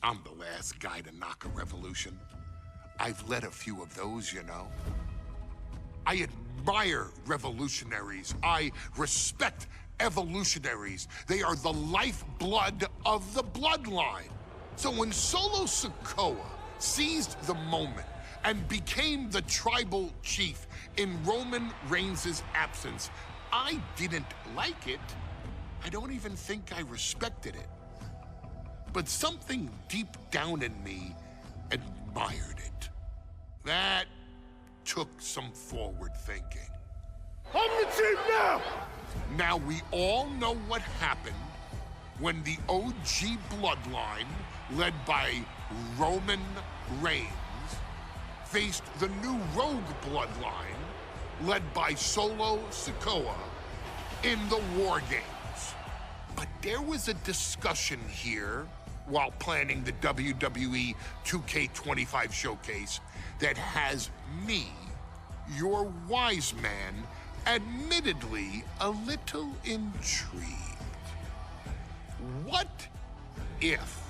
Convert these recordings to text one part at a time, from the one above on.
I'm the last guy to knock a revolution. I've led a few of those, you know. I admire revolutionaries. I respect evolutionaries. They are the lifeblood of the bloodline. So when Solo Sikoa seized the moment and became the tribal chief in Roman Reigns' absence, I didn't like it. I don't even think I respected it. But something deep down in me admired it. That took some forward thinking. I'm the chief now! Now we all know what happened when the OG bloodline, led by Roman Reigns, faced the new rogue bloodline, led by Solo Sikoa, in the War Games. But there was a discussion here while planning the WWE 2K25 showcase that has me, your wise man, admittedly a little intrigued. What if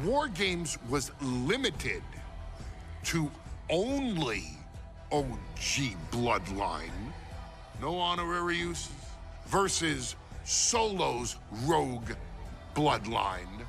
War Games was limited to only OG bloodline, no honorary uses, versus Solo's rogue bloodline,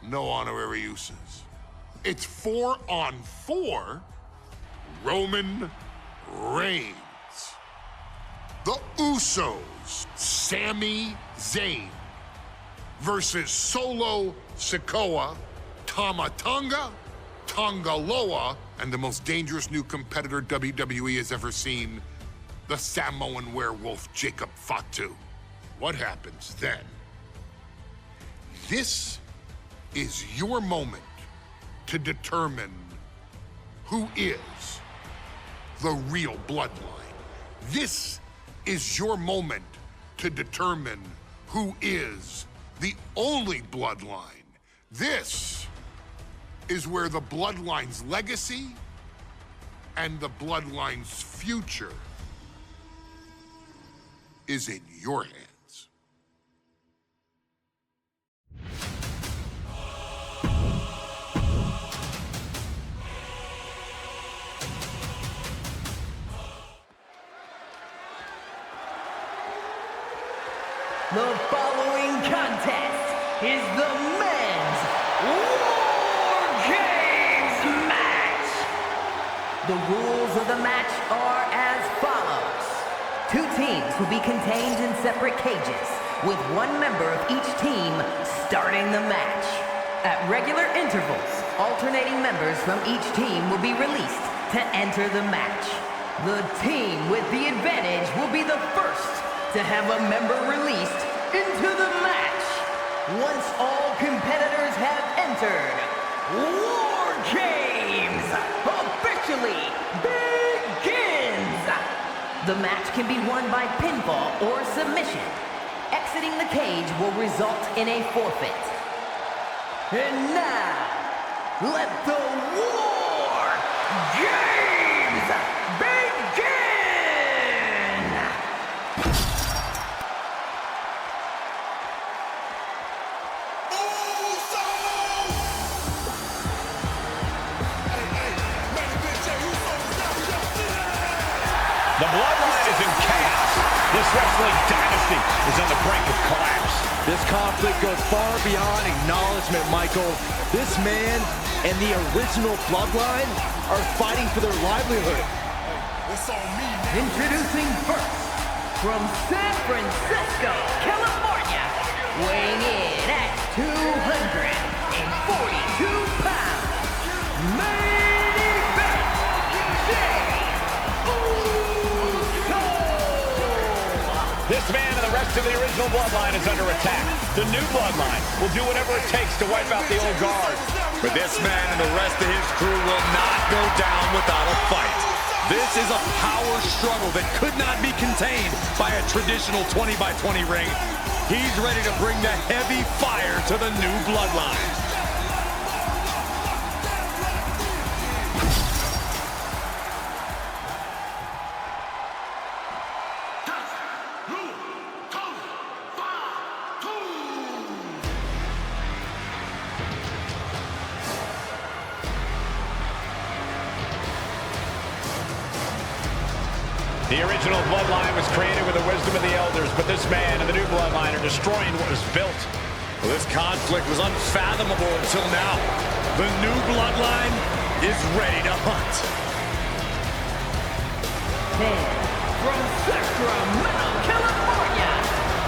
no honorary uses? It's 4-on-4 Roman Reigns. The Usos, Sami Zayn, versus Solo Sikoa, Tama Tonga, Tonga Loa, and the most dangerous new competitor WWE has ever seen, the Samoan werewolf Jacob Fatu. What happens then? This is your moment to determine who is the real bloodline. This is your moment to determine who is the only bloodline. This is where the bloodline's legacy and the bloodline's future is in your hands. The following contest is the men's War Games match. The rules of the match are as follows. 2 teams will be contained in separate cages, with 1 member of each team starting the match. At regular intervals, alternating members from each team will be released to enter the match. The team with the advantage will be the first to have a member released into the match. Once all competitors have entered, War Games officially begins. The match can be won by pinfall or submission. Exiting the cage will result in a forfeit. And now, let the War Games begin! The Bloodline is in chaos. This wrestling dynasty is on the brink of collapse. This conflict goes far beyond acknowledgement, Michael. This man and the original Bloodline are fighting for their livelihood. Introducing first, from San Francisco, California, weighing in at 242 pounds, main event, This man and the rest of the original Bloodline is under attack. The new Bloodline will do whatever it takes to wipe out the old guard. But this man and the rest of his crew will not go down without a fight. This is a power struggle that could not be contained by a traditional 20-by-20 ring. He's ready to bring the heavy fire to the new Bloodline. The original Bloodline was created with the wisdom of the elders, but this man and the new Bloodline are destroying what was built. Well, this conflict was unfathomable until now. The new Bloodline is ready to hunt. And from Sacramento, California,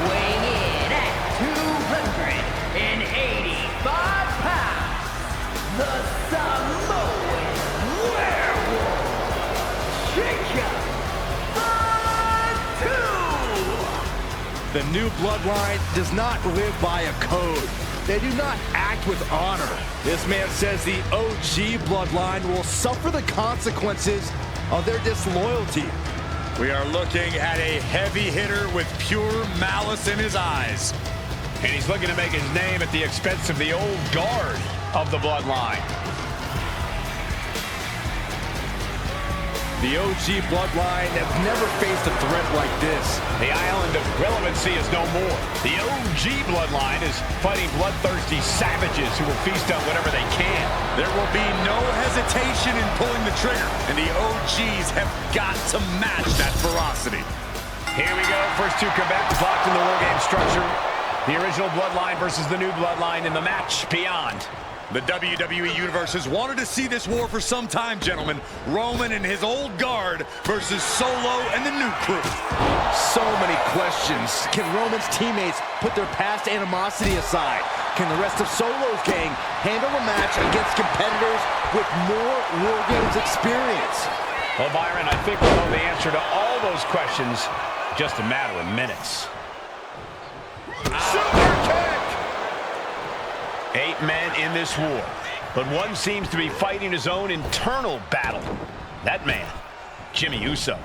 weighing in at 285 pounds, the Samoan Werewolf, Jacob The new Bloodline does not live by a code. They do not act with honor. This man says the OG Bloodline will suffer the consequences of their disloyalty. We are looking at a heavy hitter with pure malice in his eyes. And he's looking to make his name at the expense of the old guard of the Bloodline. The OG Bloodline have never faced a threat like this. The island of relevancy is no more. The OG Bloodline is fighting bloodthirsty savages who will feast on whatever they can. There will be no hesitation in pulling the trigger, and the OGs have got to match that ferocity. Here we go. First two combatants locked in the War Game structure. The original Bloodline versus the new Bloodline in the match beyond. The WWE Universe has wanted to see this war for some time, gentlemen. Roman and his old guard versus Solo and the new crew. So many questions. Can Roman's teammates put their past animosity aside? Can the rest of Solo's gang handle a match against competitors with more War Games experience? Well, Byron, I think we'll know the answer to all those questions in just a matter of minutes. Super kick! 8 men in this war, but one seems to be fighting his own internal battle. That man, Jimmy Uso.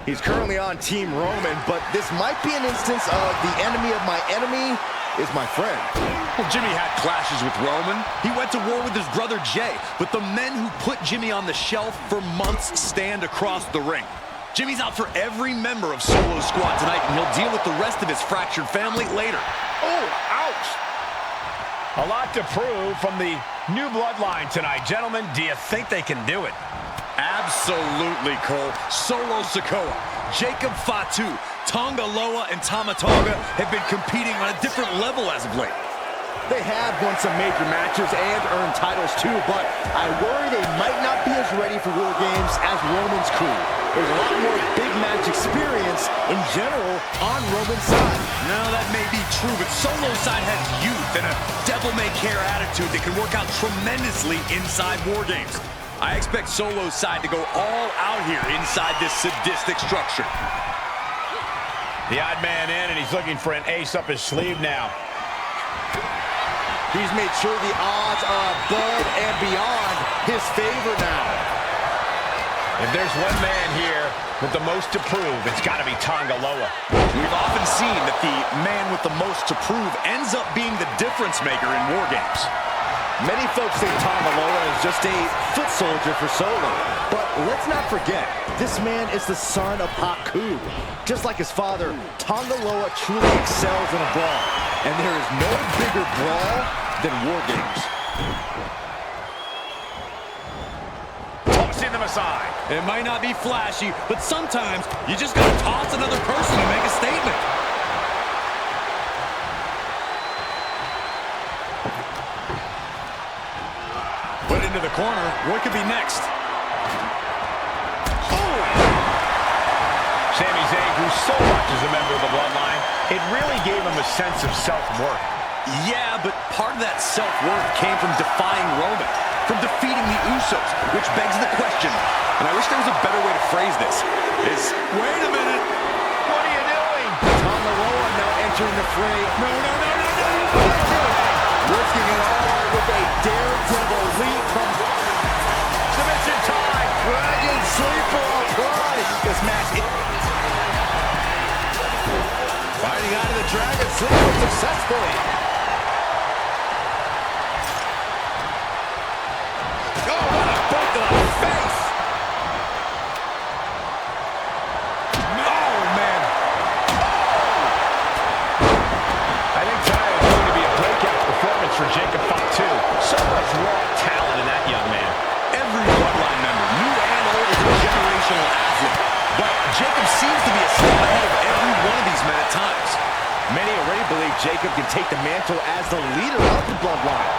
He's currently on Team Roman, but this might be an instance of the enemy of my enemy is my friend. Well, Jimmy had clashes with Roman. He went to war with his brother Jay, but the men who put Jimmy on the shelf for months stand across the ring. Jimmy's out for every member of Solo's squad tonight, and he'll deal with the rest of his fractured family later. Oh, ouch! A lot to prove from the new Bloodline tonight. Gentlemen, do you think they can do it? Absolutely, Cole. Solo Sikoa, Jacob Fatu, Tonga Loa, and Tama Tonga have been competing on a different level as of late. They have won some major matches and earned titles too, but I worry they might not be as ready for War Games as Roman's crew. There's a lot more big match experience in general on Roman's side. No, that may be true, but Solo's side has youth and a devil-may-care attitude that can work out tremendously inside War Games. I expect Solo's side to go all out here inside this sadistic structure. The odd man in, and he's looking for an ace up his sleeve now. He's made sure the odds are above and beyond his favor now. If there's one man here with the most to prove, it's got to be Tonga Loa. We've often seen that the man with the most to prove ends up being the difference maker in War Games. Many folks think Tonga Loa is just a foot soldier for Solo. But let's not forget, this man is the son of Haku. Just like his father, Tonga Loa truly excels in a brawl. And there is no bigger brawl than War Games. Tossing them aside. It might not be flashy, but sometimes you just gotta toss another person to make a statement. Put into the corner. What could be next? Sami Zayn grew so much as a member of the Bloodline, it really gave him a sense of self-worth. Yeah, but part of that self-worth came from defying Roman, from defeating the Usos, which begs the question, and I wish there was a better way to phrase this, is, wait a minute, What are you doing? Tonga Loa now entering the fray. no. Risking it all with a daredevil leap from Submission time. Dragon Sleeper applied. This match Fighting out of the Dragon Sleeper successfully. Oh, what a boot to the face. Oh, man. I think tonight is going to be a breakout performance for Jacob Fatu. So much raw talent in that young man. Every Bloodline member, new and old, is a generational athlete. But Jacob seems Many already believe Jacob can take the mantle as the leader of the Bloodline.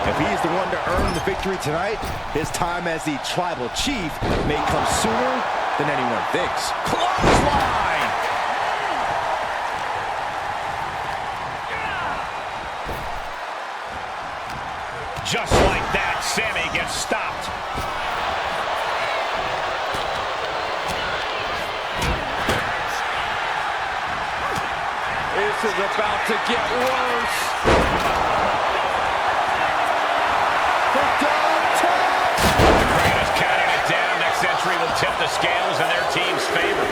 If he's the one to earn the victory tonight, his time as the tribal chief may come sooner than anyone thinks. Clothesline! Just like that, Sammy gets stopped. This is about to get worse. The crane is counting it down. Next entry will tip the scales in their team's favor.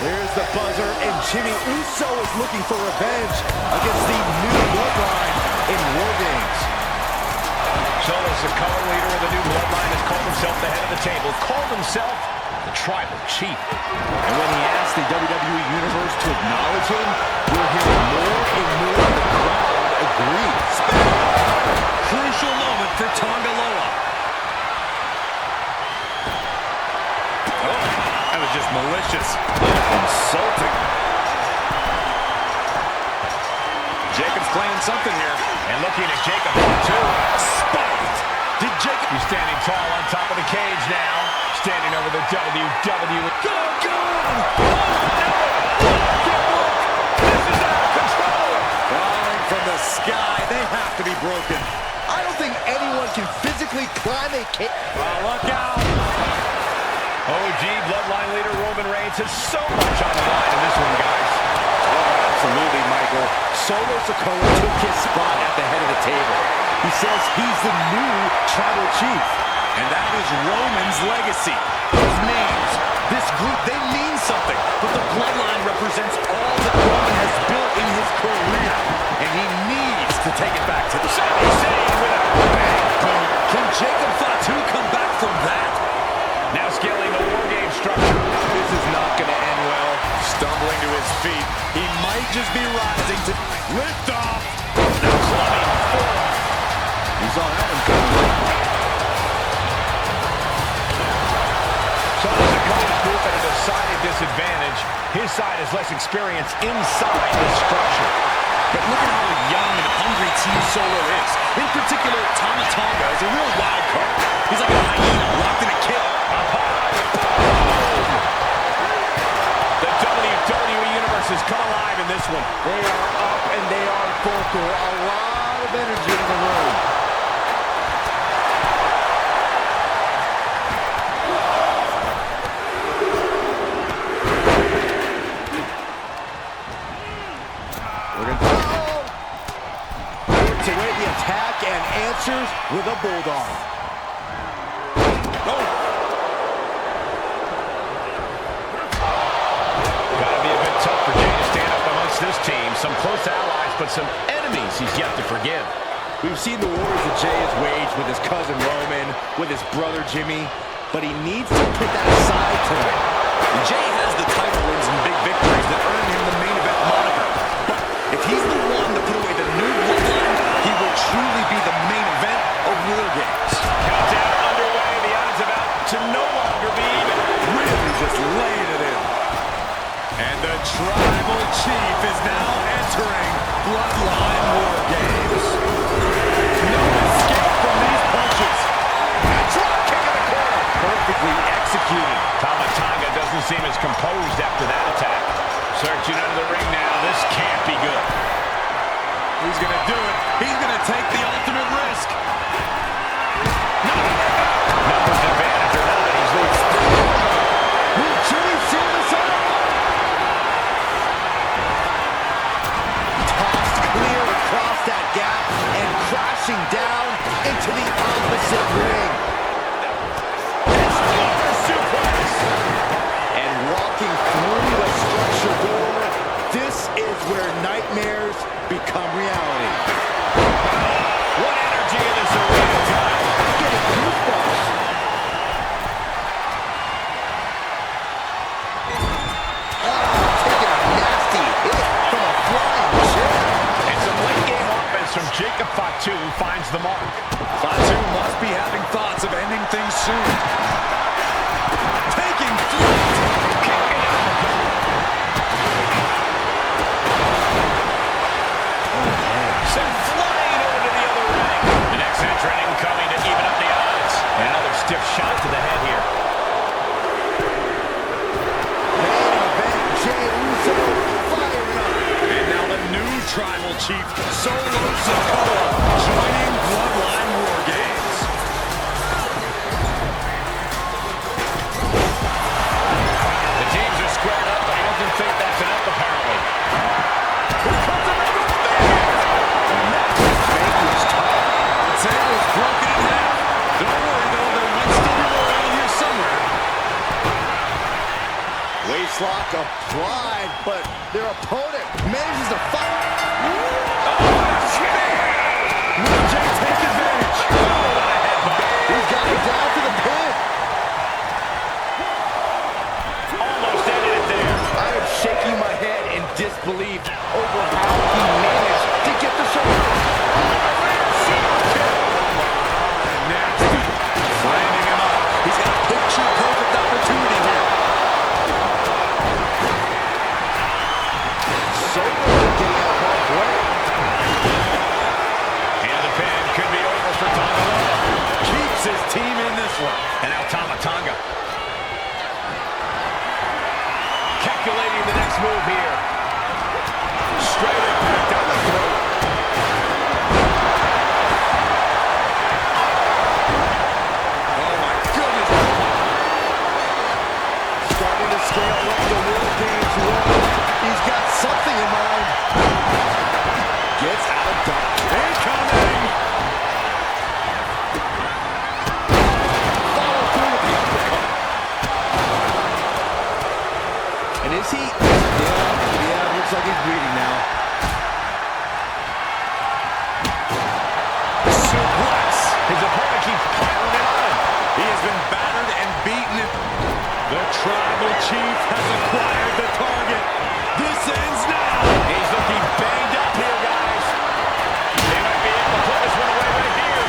Here's the buzzer, and Jimmy Uso is looking for revenge against the new Bloodline in War Games. Solo's the color leader of the new Bloodline, has called himself the head of the table, called himself the tribal chief. And when he asked the WWE Universe to acknowledge him, we're hearing more and more of the crowd agree. Crucial moment for Tonga Loa. Oh, that was just malicious. Insulting. Jacob's playing something here. And looking at Jacob, too. Spiked. Did Jacob... He's standing tall on top of the cage now. Standing over the WWE. Go, go! This is out of control. Falling from the sky. They have to be broken. I don't think anyone can physically climb a cage. Look out. OG Bloodline leader Roman Reigns has so much on the line in this one, guys. Oh, absolutely, Michael. Solo Sikoa took his spot at the head of the table. He says he's the new tribal chief. And that is Roman's legacy. Those names, this group, they mean something. But the Bloodline represents all that Roman has built in his career. And he needs to take it back to the Sami Zayn without a bang. Can Jacob Fatu come back from that? Now scaling the War Game structure. This is not going to end well. Stumbling to his feet. He might just be rising to lift off. Now clubbing forward. He saw that one coming. Solo Sikoa's group at a decided disadvantage. His side has less experience inside the structure. But look at how young and hungry Team Solo is. In particular, Tama Tonga is a real wild card. He's like a hyena locked in a kit. The WWE Universe has come alive in this one. They are up and they are vocal. A lot of energy in the room. Away the attack and answers with a bulldog. Oh. Gotta be a bit tough for Jay to stand up amongst this team. Some close allies, but some enemies he's yet to forgive. We've seen the wars that Jay has waged with his cousin Roman, with his brother Jimmy, but he needs to put that aside tonight. Jay has the title wins and big victories that earn him the main event moniker. But if he's the one to put away the new Bloodline, he will truly be the main event of War Games. Countdown underway. The odds of out to no longer be even. Really just laying it in. And the tribal chief is now entering Bloodline War Games. No escape from these punches. Drop kick in the corner. Perfectly executed. Tama Tonga doesn't seem as composed after that attack. Searching under the ring now. This can't be good. He's going to do it. He's going to take the ultimate risk. Numbers advantage or not, he's losing. Will Jimmy seal this up? Tossed clear across that gap and crashing down into the opposite ring. Suplex. And walking through the structure door, this is where nightmares become reality. What energy in this arena tonight. Getting goosebumps. Taking a nasty hit from a flying chair. And some late game offense from Jacob Fatu finds the mark. Fatu must be having thoughts of ending things soon. Taking flight. Chief Solo Sikoa joining Bloodline War Games. The teams are squared up, but he doesn't think that's enough, apparently. Here comes another spear! And that was tough. The table is broken in half. Don't worry, though, there might still be more around here somewhere. Waistlock applied, but their opponent manages to fight. Will Jay take advantage? He's got him down to the pin. Almost ended it there. I am shaking my head in disbelief over how he managed to get the shoulder. Nasty. Framing him up. He's got a picture-perfect opportunity here. So good getting out halfway. And the pin could be over for Tonga. Keeps his team in this one. And now Tonga. Calculating the next move here. Straight impact down the throat. Oh, my goodness. Starting to scale up the War Games road. He's got something in mind. Gets out of dodge. Incoming. Follow through with the uppercut. And is he? Yeah, looks like he's bleeding now. Suplex. His opponent keeps piling it on him. He has been battered and beaten. The Tribal Chief has acquired the target. This ends now. He's looking banged up here, guys. They might be able to put this one away right here.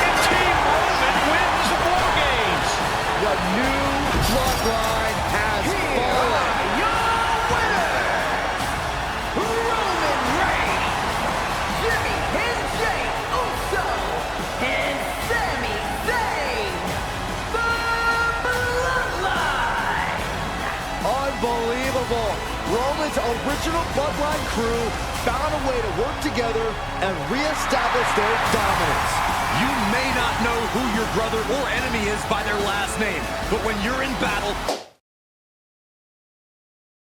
And Team Roman wins the War Games. The new bloodline has fallen. Your winner, Roman Reigns, Jimmy and Jay Uso, and Sami Zayn, the Bloodline. Unbelievable. Roman's original bloodline crew found a way to work together and reestablish their dominance. You may not know who your brother or enemy is by their last name, but when you're in battle,